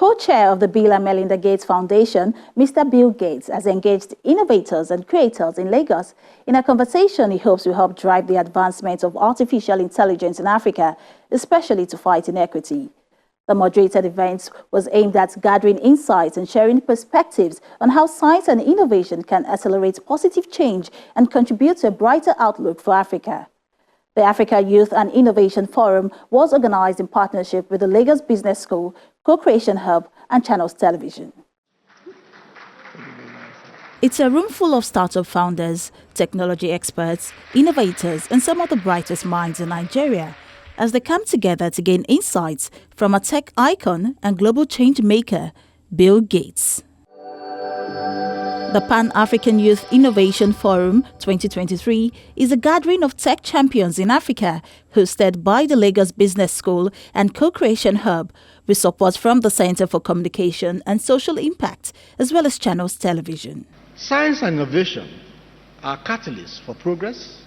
Co-chair of the Bill and Melinda Gates Foundation, Mr. Bill Gates, has engaged innovators and creators in Lagos. In a conversation he hopes will help drive the advancement of artificial intelligence in Africa, especially to fight inequity. The moderated event was aimed at gathering insights and sharing perspectives on how science and innovation can accelerate positive change and contribute to a brighter outlook for Africa. The Africa Youth and Innovation Forum was organized in partnership with the Lagos Business School, Co-Creation Hub, and Channels Television. It's a room full of startup founders, technology experts, innovators, and some of the brightest minds in Nigeria as they come together to gain insights from a tech icon and global change maker, Bill Gates. The Pan-African Youth Innovation Forum 2023 is a gathering of tech champions in Africa hosted by the Lagos Business School and Co-Creation Hub with support from the Center for Communication and Social Impact as well as Channels Television. Science and innovation are catalysts for progress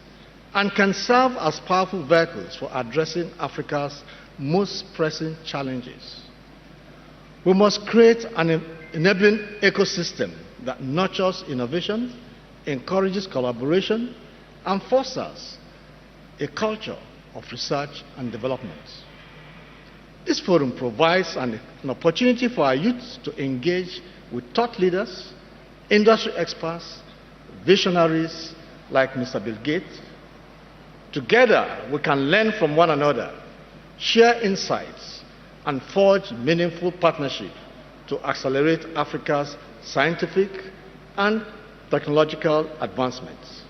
and can serve as powerful vehicles for addressing Africa's most pressing challenges. We must create an enabling ecosystem that nurtures innovation, encourages collaboration, and fosters a culture of research and development. This forum provides an opportunity for our youth to engage with thought leaders, industry experts, visionaries like Mr. Bill Gates. Together, we can learn from one another, share insights, and forge meaningful partnerships to accelerate Africa's scientific and technological advancements.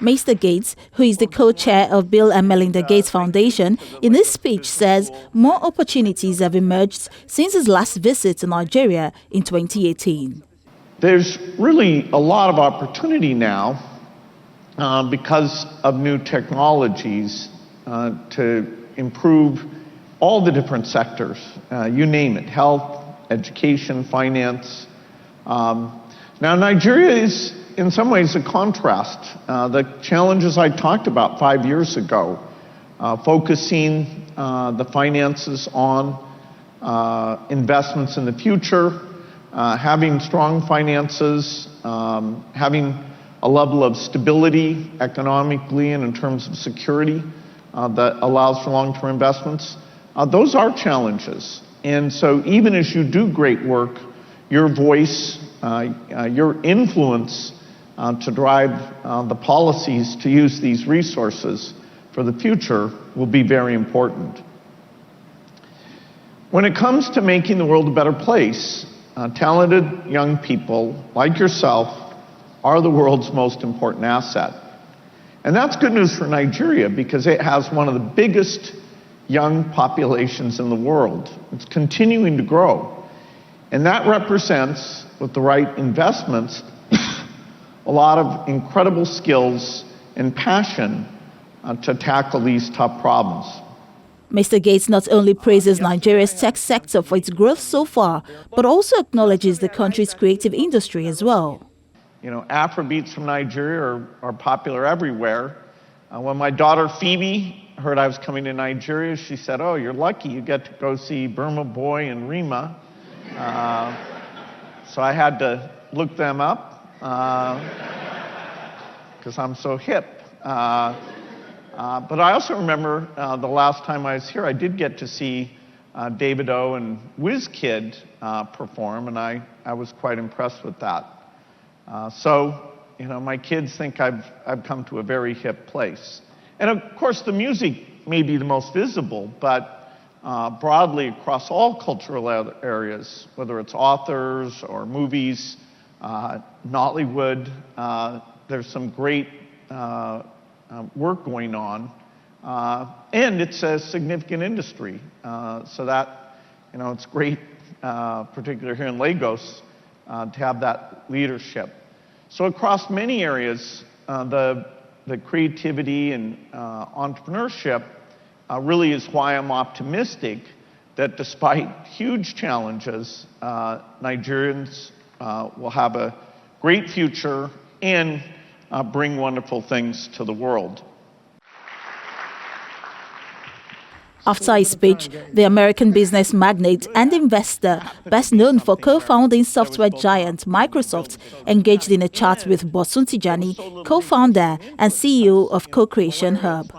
Mr. Gates, who is the co-chair of Bill and Melinda Gates Foundation, in his speech says more opportunities have emerged since his last visit to Nigeria in 2018. There's really a lot of opportunity now because of new technologies to improve all the different sectors, you name it, health, education, finance. Now Nigeria is in some ways a contrast. The challenges I talked about 5 years ago, focusing the finances on investments in the future, having strong finances, having a level of stability economically and in terms of security that allows for long-term investments. Those are challenges. And so even as you do great work, your voice, your influence to drive the policies to use these resources for the future will be very important. When it comes to making the world a better place, talented young people like yourself are the world's most important asset. And that's good news for Nigeria because it has one of the biggest young populations in the world. It's continuing to grow. And that represents, with the right investments, a lot of incredible skills and passion to tackle these tough problems. Mr. Gates not only praises Nigeria's tech sector for its growth so far, but also acknowledges the country's creative industry as well. You know, Afrobeats from Nigeria are popular everywhere. When my daughter Phoebe heard I was coming to Nigeria, she said, "Oh, you're lucky you get to go see Burma Boy and Rima." So I had to look them up because I'm so hip. But I also remember the last time I was here, I did get to see Davido and WizKid perform, and I was quite impressed with that. So, you know, my kids think I've come to a very hip place. And of course, the music may be the most visible, but broadly across all cultural areas, whether it's authors or movies, Nollywood, there's some great work going on, and it's a significant industry, so that, you know, it's great, particularly here in Lagos, to have that leadership. So across many areas, the creativity and entrepreneurship really is why I'm optimistic that despite huge challenges, Nigerians will have a great future and bring wonderful things to the world. After his speech, the American business magnate and investor, best known for co-founding software giant Microsoft, engaged in a chat with Bosun Tijani, co-founder and CEO of Co-Creation Hub.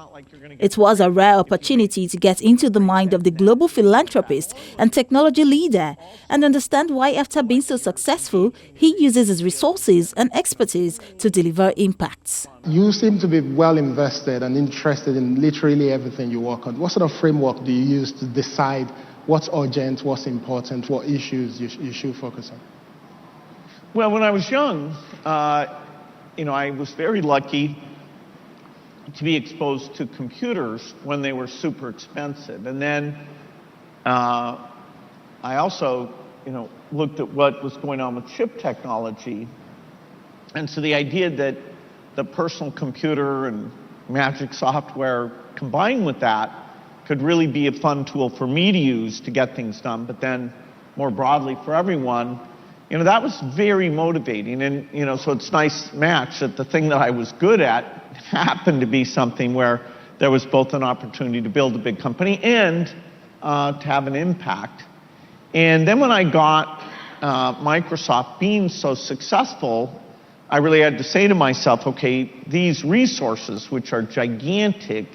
It was a rare opportunity to get into the mind of the global philanthropist and technology leader and understand why, after being so successful, he uses his resources and expertise to deliver impacts. You seem to be well invested and interested in literally everything you work on. What sort of framework do you use to decide what's urgent, what's important, what issues you should focus on? Well, when I was young, I was very lucky to be exposed to computers when they were super expensive. And then I also, looked at what was going on with chip technology. And so the idea that the personal computer and magic software combined with that could really be a fun tool for me to use to get things done, but then more broadly for everyone, that was very motivating. And, so it's a nice match that the thing that I was good at happened to be something where there was both an opportunity to build a big company and to have an impact. And then when I got Microsoft being so successful, I really had to say to myself, okay, these resources, which are gigantic,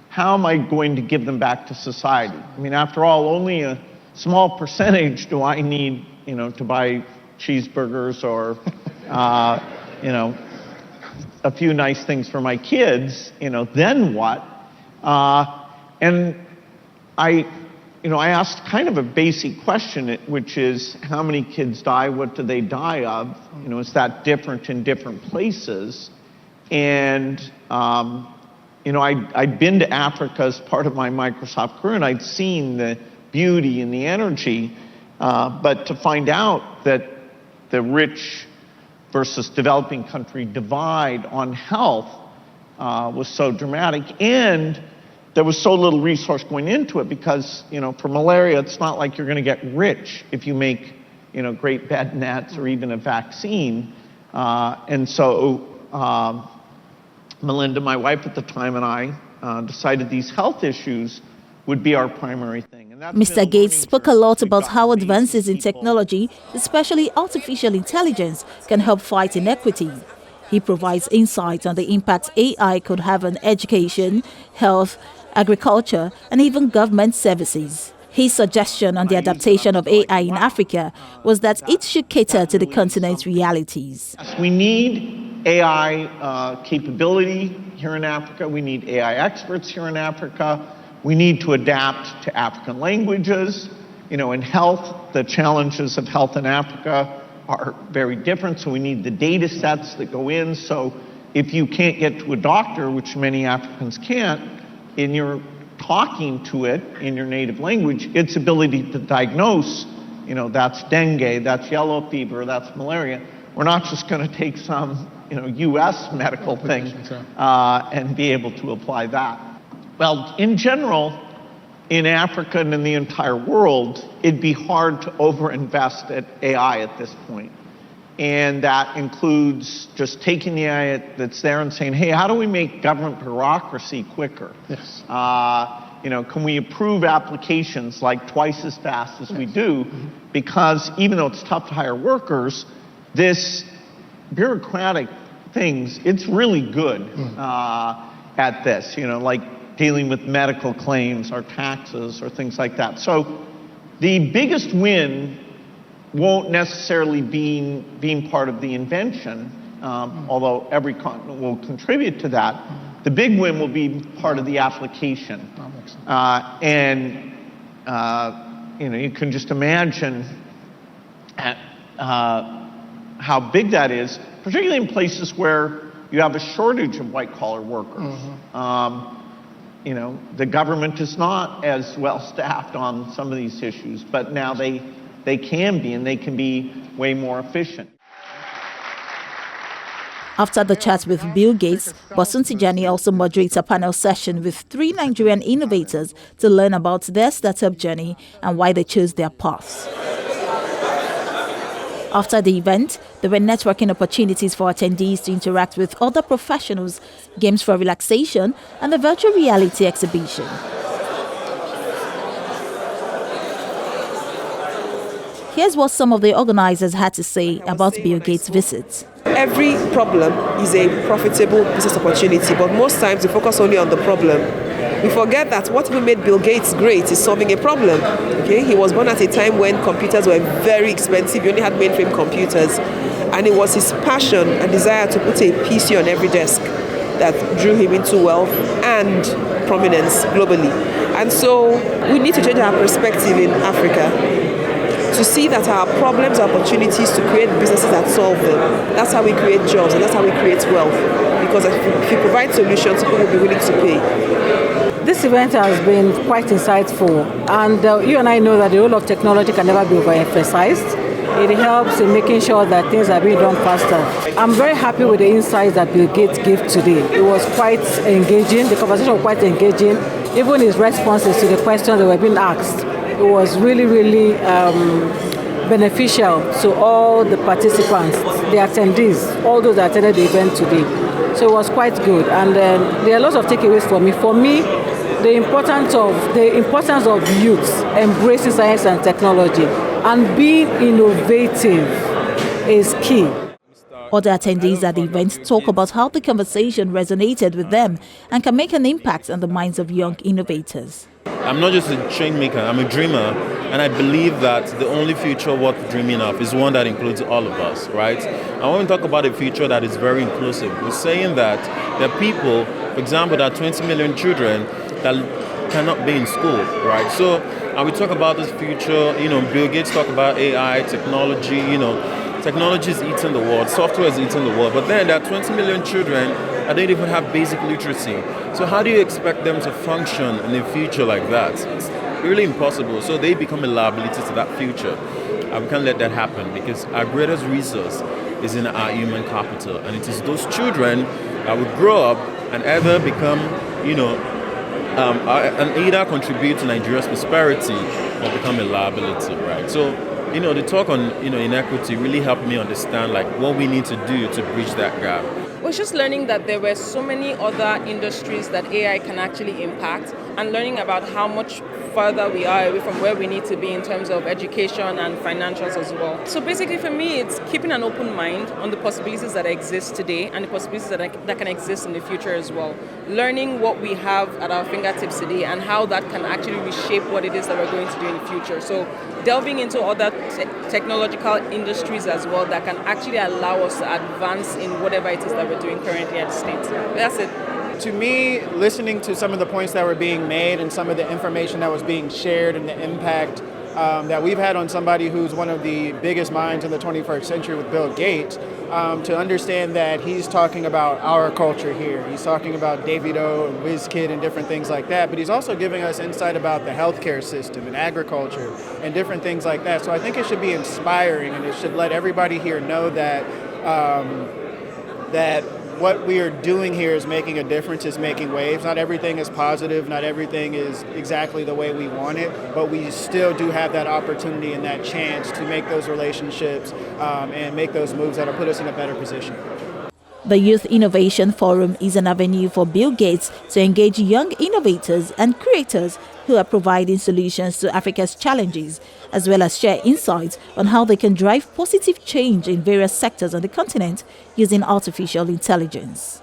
how am I going to give them back to society? I mean, after all, only a small percentage do I need, to buy cheeseburgers or, a few nice things for my kids, then what? And I asked kind of a basic question, which is, how many kids die? What do they die of? Is that different in different places? And, I'd been to Africa as part of my Microsoft career, and I'd seen the beauty and the energy, but to find out that the rich versus developing country divide on health was so dramatic, and there was so little resource going into it because, for malaria, it's not like you're going to get rich if you make, great bed nets or even a vaccine. And so Melinda, my wife at the time, and I decided these health issues would be our primary thing. Mr. Gates spoke a lot about how advances in technology, especially artificial intelligence, can help fight inequity. He provides insight on the impact AI could have on education, health, agriculture, and even government services. His suggestion on the adaptation of AI in Africa was that it should cater to the continent's realities. We need AI capability here in Africa. We need AI experts here in Africa. We need to adapt to African languages. In health, the challenges of health in Africa are very different, so we need the data sets that go in. So if you can't get to a doctor, which many Africans can't, and you're talking to it in your native language, its ability to diagnose, that's dengue, that's yellow fever, that's malaria. We're not just going to take some, U.S. medical thing and be able to apply that. Well, in general, in Africa and in the entire world, it'd be hard to overinvest at AI at this point. And that includes just taking the AI that's there and saying, hey, how do we make government bureaucracy quicker? Yes. Can we approve applications like twice as fast as we do? Because even though it's tough to hire workers, this bureaucratic things, it's really good at this, like dealing with medical claims or taxes or things like that. So the biggest win won't necessarily be being part of the invention, although every continent will contribute to that. The big win will be part of the application. You can just imagine how big that is, particularly in places where you have a shortage of white-collar workers. The government is not as well staffed on some of these issues, but now they can be, and they can be way more efficient. After the chat with Bill Gates, Bosun Tijani also moderates a panel session with 3 Nigerian innovators to learn about their startup journey and why they chose their paths. After the event, there were networking opportunities for attendees to interact with other professionals, games for relaxation, and a virtual reality exhibition. Here's what some of the organizers had to say about Bill Gates' visit. Every problem is a profitable business opportunity, but most times we focus only on the problem. We forget that what even made Bill Gates great is solving a problem. Okay, he was born at a time when computers were very expensive. You only had mainframe computers, and it was his passion and desire to put a PC on every desk that drew him into wealth and prominence globally. And so we need to change our perspective in Africa to see that our problems are opportunities to create businesses that solve them. That's how we create jobs and that's how we create wealth. Because if you provide solutions, people will be willing to pay. This event has been quite insightful, and you and I know that the role of technology can never be overemphasized. It helps in making sure that things are being done faster. I'm very happy with the insights that Bill Gates gave today. It was quite engaging, the conversation was quite engaging, even his responses to the questions that were being asked. It was really, really beneficial to all the participants, the attendees, all those that attended the event today. So it was quite good, and there are lots of takeaways for me. For me, the importance of youth embracing science and technology and being innovative is key. Other attendees at the event talk about how the conversation resonated with them and can make an impact on the minds of young innovators. I'm not just a change maker, I'm a dreamer, and I believe that the only future worth dreaming of is one that includes all of us, right? I want to talk about a future that is very inclusive. We're saying that there are people, for example, there are 20 million children that cannot be in school, right? So, and we talk about this future, Bill Gates talk about AI, technology, technology is eating the world, software is eating the world, but then there are 20 million children that don't even have basic literacy. So how do you expect them to function in a future like that? It's really impossible. So they become a liability to that future. And we can't let that happen because our greatest resource is in our human capital. And it is those children that will grow up and either become, and either contribute to Nigeria's prosperity or become a liability, right? So, the talk on, inequity really helped me understand what we need to do to bridge that gap. Was just learning that there were so many other industries that AI can actually impact, and learning about how much further we are away from where we need to be in terms of education and financials as well. So basically for me, it's keeping an open mind on the possibilities that exist today and the possibilities that can exist in the future as well. Learning what we have at our fingertips today and how that can actually reshape what it is that we're going to do in the future. So delving into other technological industries as well that can actually allow us to advance in whatever it is that we're doing currently at the state. That's it. To me, listening to some of the points that were being made and some of the information that was being shared and the impact that we've had on somebody who's one of the biggest minds in the 21st century with Bill Gates, to understand that he's talking about our culture here. He's talking about Davido and WizKid and different things like that, but he's also giving us insight about the healthcare system and agriculture and different things like that. So I think it should be inspiring, and it should let everybody here know that that what we are doing here is making a difference, is making waves. Not everything is positive, not everything is exactly the way we want it, but we still do have that opportunity and that chance to make those relationships and make those moves that will put us in a better position. The Youth Innovation Forum is an avenue for Bill Gates to engage young innovators and creators who are providing solutions to Africa's challenges, as well as share insights on how they can drive positive change in various sectors on the continent using artificial intelligence.